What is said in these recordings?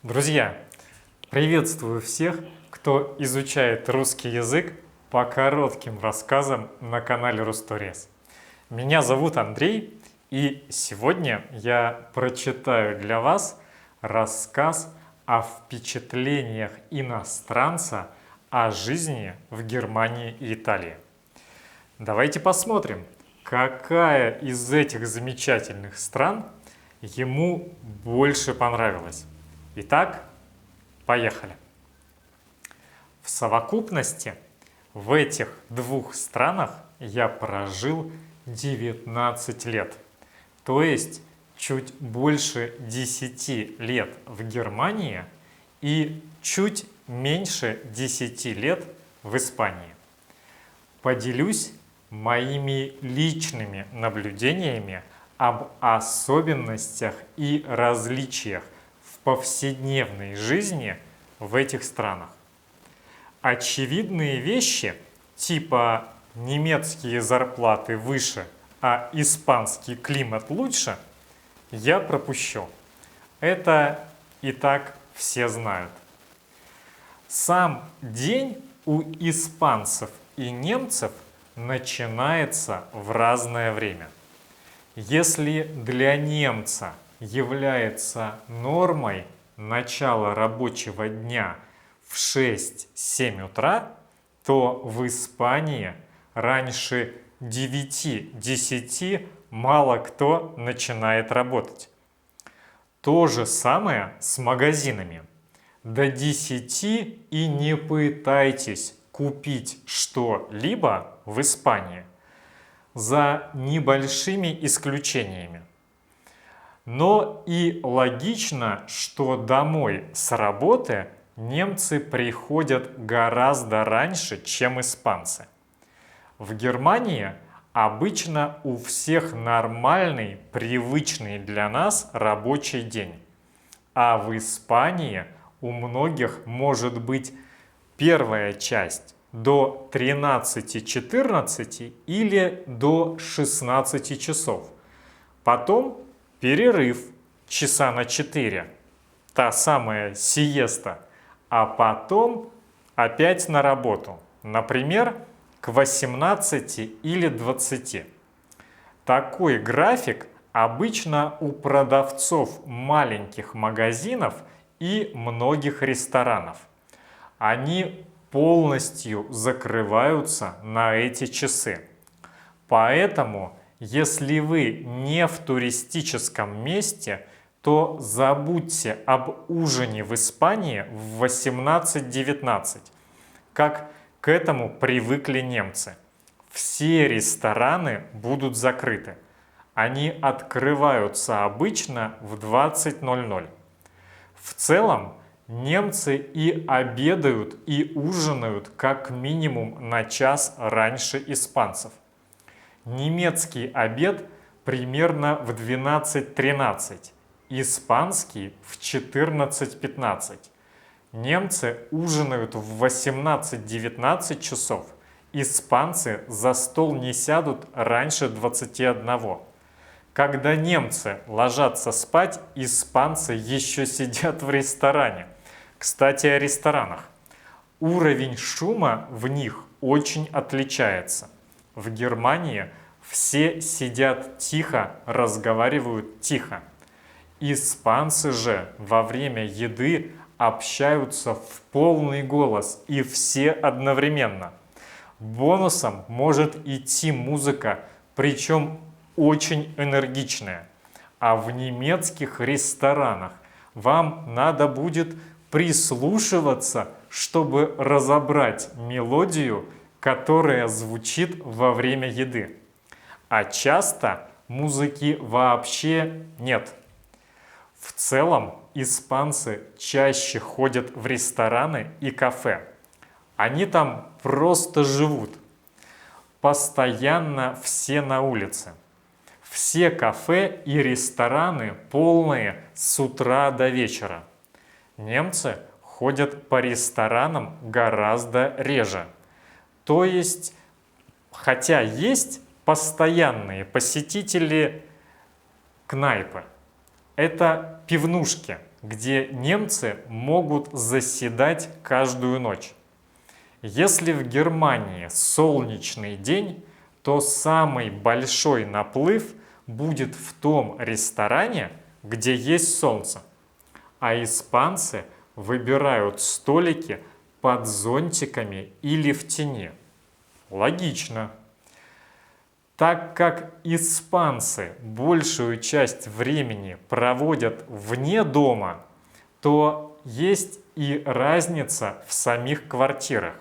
Друзья, приветствую всех, кто изучает русский язык по коротким рассказам на канале Русторез. Меня зовут Андрей, и сегодня я прочитаю для вас рассказ о впечатлениях иностранца о жизни в Германии и Италии. Давайте посмотрим, какая из этих замечательных стран ему больше понравилась. Итак, поехали. В совокупности в этих двух странах я прожил 19 лет, то есть чуть больше 10 лет в Германии и чуть меньше 10 лет в Испании. Поделюсь моими личными наблюдениями об особенностях и различиях в повседневной жизни в этих странах. Очевидные вещи, типа немецкие зарплаты выше, а испанский климат лучше, я пропущу. Это и так все знают. Сам день у испанцев и немцев начинается в разное время. Если для немца является нормой начало рабочего дня в 6-7 утра, то в Испании раньше 9-10 мало кто начинает работать. То же самое с магазинами. До 10 и не пытайтесь купить что-либо в Испании, за небольшими исключениями. Но и логично, что домой с работы немцы приходят гораздо раньше, чем испанцы. В Германии обычно у всех нормальный, привычный для нас рабочий день. А в Испании у многих может быть первая часть до 13-14 или до 16 часов. Потом перерыв часа на 4, та самая сиеста, а потом опять на работу, например, к 18 или 20. Такой график обычно у продавцов маленьких магазинов и многих ресторанов. Они полностью закрываются на эти часы. Поэтому, если вы не в туристическом месте, то забудьте об ужине в Испании в 18-19, как к этому привыкли немцы. Все рестораны будут закрыты. Они открываются обычно в 20:00. В целом, немцы и обедают, и ужинают как минимум на час раньше испанцев. Немецкий обед примерно в 12:13, испанский в 14:15. Немцы ужинают в 18-19 часов, испанцы за стол не сядут раньше 21. Когда немцы ложатся спать, испанцы еще сидят в ресторане. Кстати, о ресторанах. Уровень шума в них очень отличается. В Германии все сидят тихо, разговаривают тихо. Испанцы же во время еды общаются в полный голос, и все одновременно. Бонусом может идти музыка, причем очень энергичная. А в немецких ресторанах вам надо будет прислушиваться, чтобы разобрать мелодию, которая звучит во время еды. А часто музыки вообще нет. В целом испанцы чаще ходят в рестораны и кафе. Они там просто живут. Постоянно все на улице. Все кафе и рестораны полные с утра до вечера. Немцы ходят по ресторанам гораздо реже. То есть, хотя есть постоянные посетители кнайпы, это пивнушки, где немцы могут заседать каждую ночь. Если в Германии солнечный день, то самый большой наплыв будет в том ресторане, где есть солнце. А испанцы выбирают столики под зонтиками или в тени. Логично. Так как испанцы большую часть времени проводят вне дома, то есть и разница в самих квартирах.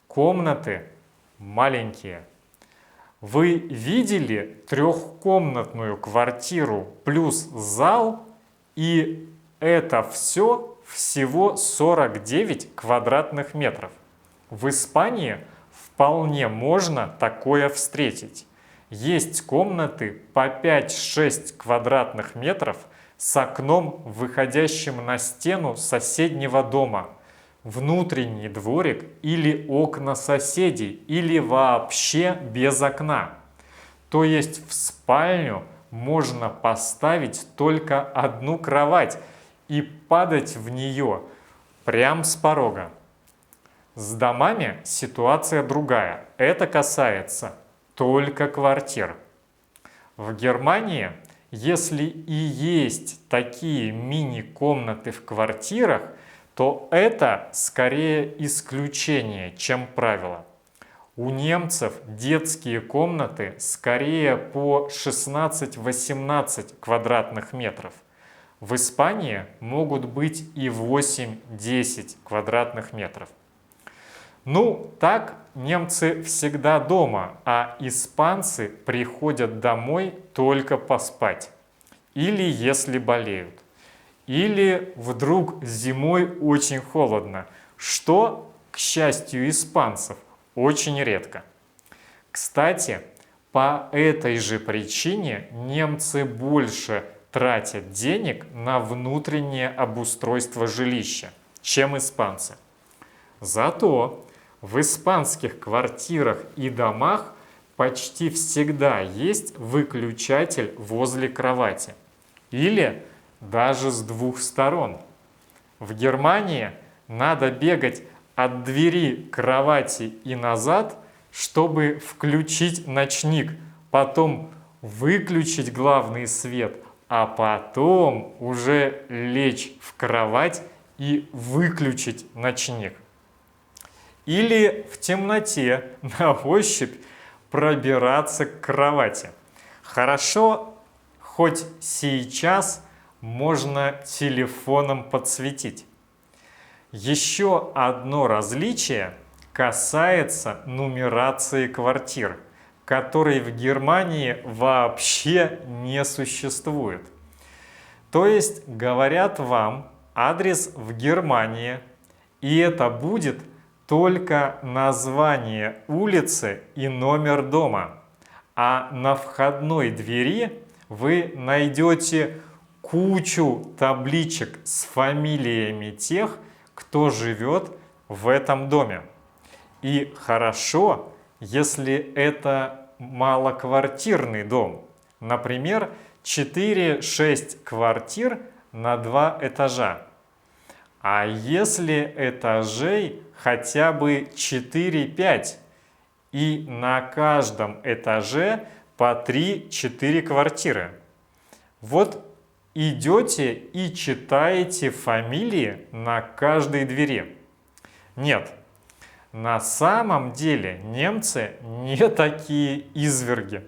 Комнаты маленькие. Вы видели трехкомнатную квартиру плюс зал, и это все всего 49 квадратных метров. В Испании вполне можно такое встретить. Есть комнаты по 5-6 квадратных метров с окном, выходящим на стену соседнего дома, внутренний дворик или окна соседей, или вообще без окна. То есть в спальню можно поставить только одну кровать и падать в нее прямо с порога. С домами ситуация другая. Это касается только квартир. В Германии, если и есть такие мини-комнаты в квартирах, то это скорее исключение, чем правило. У немцев детские комнаты скорее по 16-18 квадратных метров. В Испании могут быть и 8-10 квадратных метров. Ну, так немцы всегда дома, а испанцы приходят домой только поспать. Или если болеют. Или вдруг зимой очень холодно, что, к счастью испанцев, очень редко. Кстати, по этой же причине немцы больше тратят денег на внутреннее обустройство жилища, чем испанцы. Зато в испанских квартирах и домах почти всегда есть выключатель возле кровати. Или даже с двух сторон. В Германии надо бегать от двери к кровати и назад, чтобы включить ночник, потом выключить главный свет, а потом уже лечь в кровать и выключить ночник. Или в темноте на ощупь пробираться к кровати. Хорошо, хоть сейчас можно телефоном подсветить. Еще одно различие касается нумерации квартир, которой в Германии вообще не существует. То есть говорят вам адрес в Германии, и это будет только название улицы и номер дома. А на входной двери вы найдете кучу табличек с фамилиями тех, кто живет в этом доме. И хорошо, если это малоквартирный дом. Например, 4-6 квартир на 2 этажа. А если этажей хотя бы 4-5, и на каждом этаже по 3-4 квартиры. Вот идете и читаете фамилии на каждой двери. Нет, на самом деле немцы не такие изверги.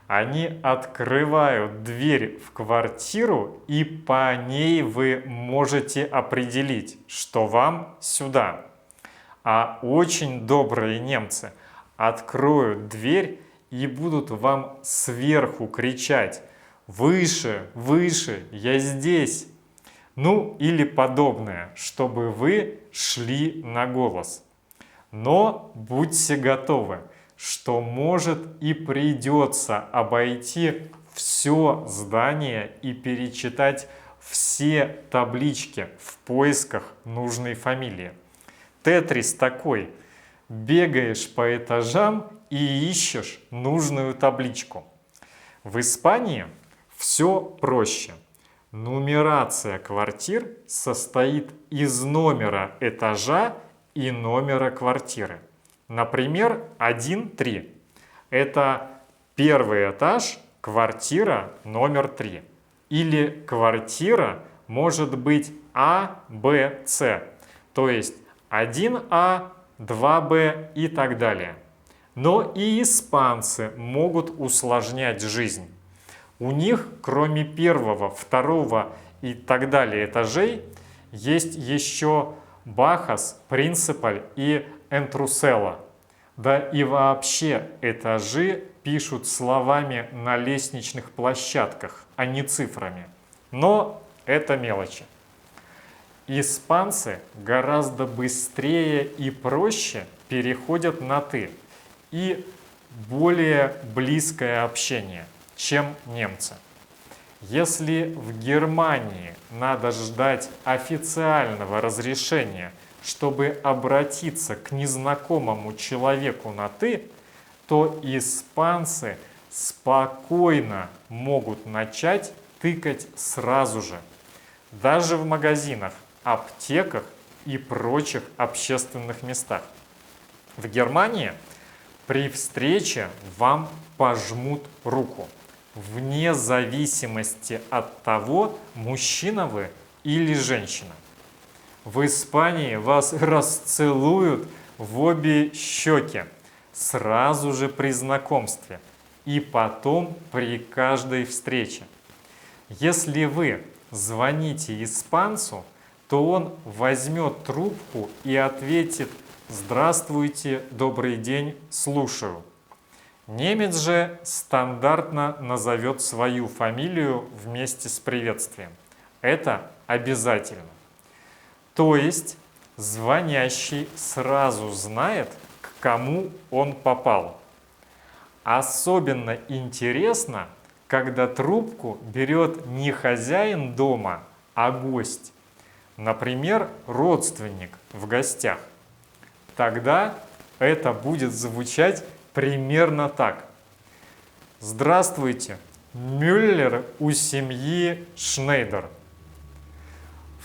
Они открывают дверь в квартиру, и по ней вы можете определить, что вам сюда. А очень добрые немцы откроют дверь и будут вам сверху кричать: «Выше, выше, я здесь!» Ну или подобное, чтобы вы шли на голос. Но будьте готовы, что может и придется обойти все здание и перечитать все таблички в поисках нужной фамилии. Тетрис такой: бегаешь по этажам и ищешь нужную табличку. В Испании все проще. Нумерация квартир состоит из номера этажа и номера квартиры. Например, 1-3. Это первый этаж, квартира номер 3. Или квартира может быть А, Б, С. То есть 1А, 2Б и так далее. Но и испанцы могут усложнять жизнь. У них, кроме первого, второго и так далее этажей, есть еще Бахас, Принципаль и Энтрусела. Да и вообще этажи пишут словами на лестничных площадках, а не цифрами. Но это мелочи. Испанцы гораздо быстрее и проще переходят на «ты» и более близкое общение, чем немцы. Если в Германии надо ждать официального разрешения, чтобы обратиться к незнакомому человеку на «ты», то испанцы спокойно могут начать тыкать сразу же. Даже в магазинах, аптеках и прочих общественных местах. В Германии при встрече вам пожмут руку, вне зависимости от того, мужчина вы или женщина. В Испании вас расцелуют в обе щеки, сразу же при знакомстве и потом при каждой встрече. Если вы звоните испанцу, то он возьмет трубку и ответит: «Здравствуйте, добрый день, слушаю». Немец же стандартно назовет свою фамилию вместе с приветствием. Это обязательно. То есть звонящий сразу знает, к кому он попал. Особенно интересно, когда трубку берет не хозяин дома, а гость. Например, родственник в гостях. Тогда это будет звучать примерно так. Здравствуйте, Мюллер у семьи Шнейдер.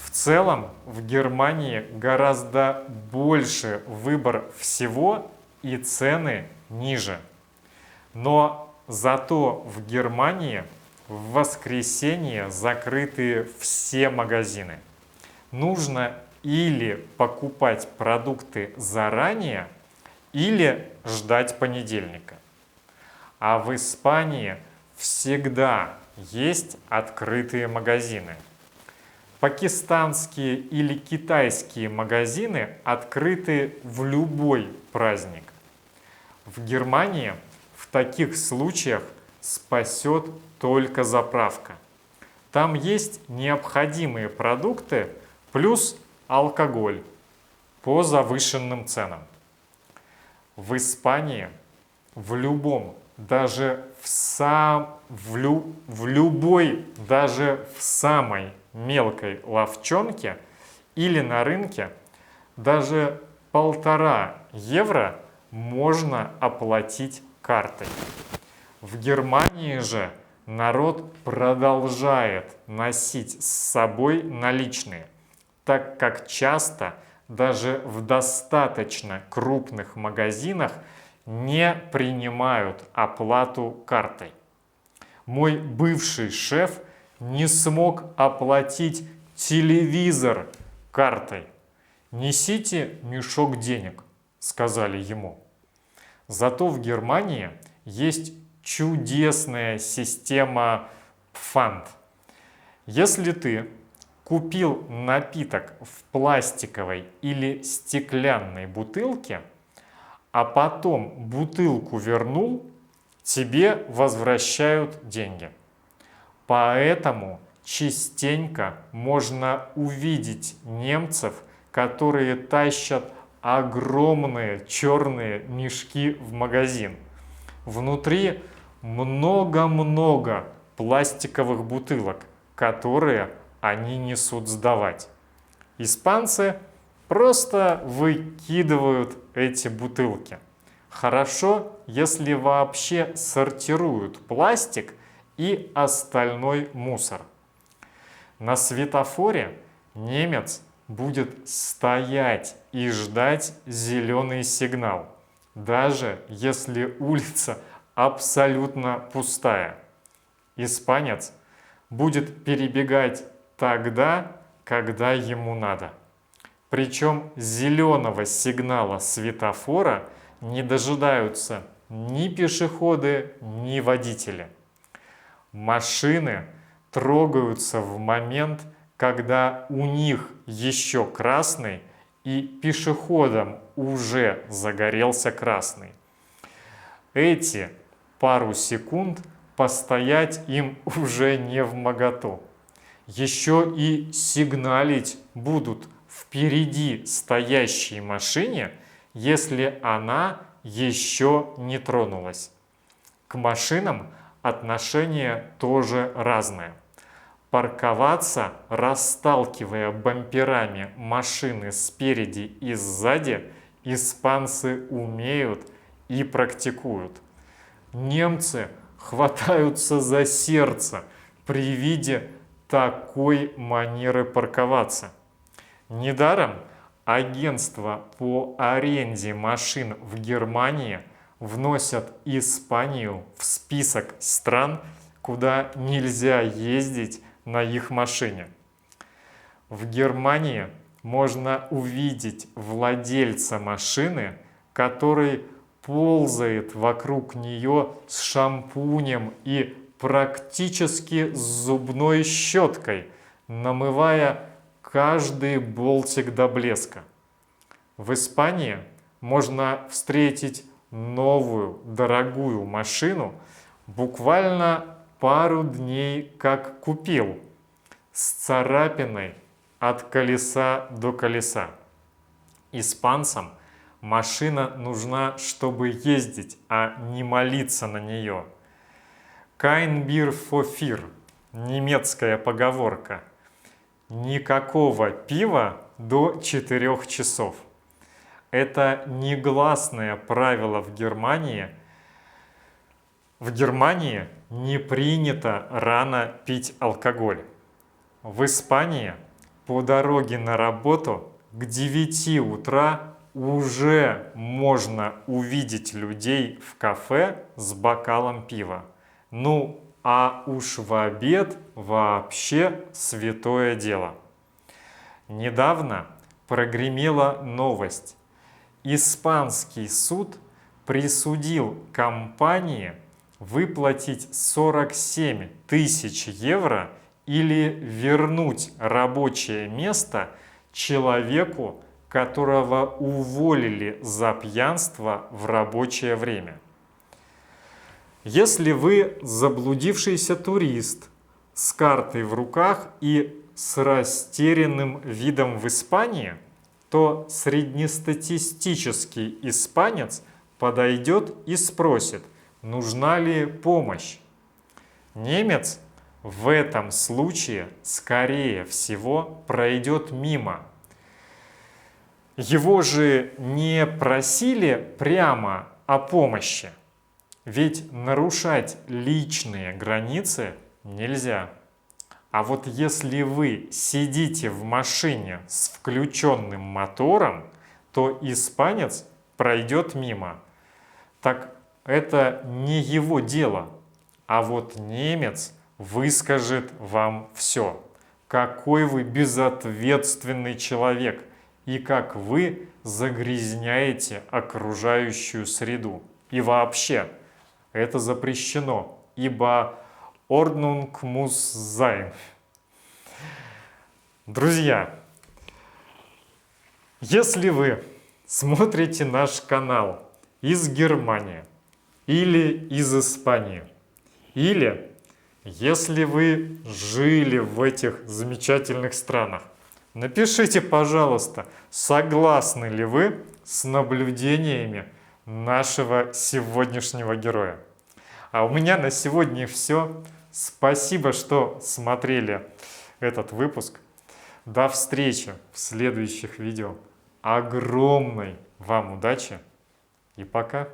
В целом в Германии гораздо больше выбор всего и цены ниже. Но зато в Германии в воскресенье закрыты все магазины. Нужно или покупать продукты заранее, или ждать понедельника. А в Испании всегда есть открытые магазины. Пакистанские или китайские магазины открыты в любой праздник. В Германии в таких случаях спасет только заправка. Там есть необходимые продукты плюс алкоголь по завышенным ценам. В Испании в любом, даже в любой, даже в самой мелкой лавчонке или на рынке даже 1,5 евро можно оплатить картой. В Германии же народ продолжает носить с собой наличные, так как часто даже в достаточно крупных магазинах не принимают оплату картой. Мой бывший шеф не смог оплатить телевизор картой. «Несите мешок денег», — сказали ему. Зато в Германии есть чудесная система Pfand. Если ты купил напиток в пластиковой или стеклянной бутылке, а потом бутылку вернул, тебе возвращают деньги. Поэтому частенько можно увидеть немцев, которые тащат огромные черные мешки в магазин. Внутри много-много пластиковых бутылок, которые они несут сдавать. Испанцы просто выкидывают эти бутылки. Хорошо, если вообще сортируют пластик и остальной мусор. На светофоре немец будет стоять и ждать зеленый сигнал, даже если улица абсолютно пустая. Испанец будет перебегать тогда, когда ему надо. Причем зеленого сигнала светофора не дожидаются ни пешеходы, ни водители. Машины трогаются в момент, когда у них еще красный и пешеходам уже загорелся красный. Эти пару секунд постоять им уже не вмоготу. Еще и сигналить будут впереди стоящей машине, если она еще не тронулась. К машинам отношение тоже разное. Парковаться, расталкивая бамперами машины спереди и сзади, испанцы умеют и практикуют. Немцы хватаются за сердце при виде такой манеры парковаться. Недаром агентства по аренде машин в Германии вносят Испанию в список стран, куда нельзя ездить на их машине. В Германии можно увидеть владельца машины, который ползает вокруг нее с шампунем и практически с зубной щеткой, намывая каждый болтик до блеска. В Испании можно встретить новую дорогую машину буквально пару дней как купил, с царапиной от колеса до колеса. Испанцам машина нужна, чтобы ездить, а не молиться на нее. Kein Bier vor vier, немецкая поговорка. Никакого пива до 4 часов. Это негласное правило в Германии. В Германии не принято рано пить алкоголь. В Испании по дороге на работу к 9 утра уже можно увидеть людей в кафе с бокалом пива. Ну, а уж в обед вообще святое дело. Недавно прогремела новость. Испанский суд присудил компании выплатить 47 тысяч евро или вернуть рабочее место человеку, которого уволили за пьянство в рабочее время. Если вы заблудившийся турист с картой в руках и с растерянным видом в Испании, то среднестатистический испанец подойдет и спросит, нужна ли помощь. Немец в этом случае, скорее всего, пройдет мимо. Его же не просили прямо о помощи, ведь нарушать личные границы нельзя. А вот если вы сидите в машине с включенным мотором, то испанец пройдет мимо. Так это не его дело. А вот немец выскажет вам все. Какой вы безответственный человек и как вы загрязняете окружающую среду. И вообще, это запрещено, ибо Ordnung muss sein. Друзья, если вы смотрите наш канал из Германии или из Испании, или если вы жили в этих замечательных странах, напишите, пожалуйста, согласны ли вы с наблюдениями нашего сегодняшнего героя. А у меня на сегодня все. Спасибо, что смотрели этот выпуск. До встречи в следующих видео. Огромной вам удачи и пока!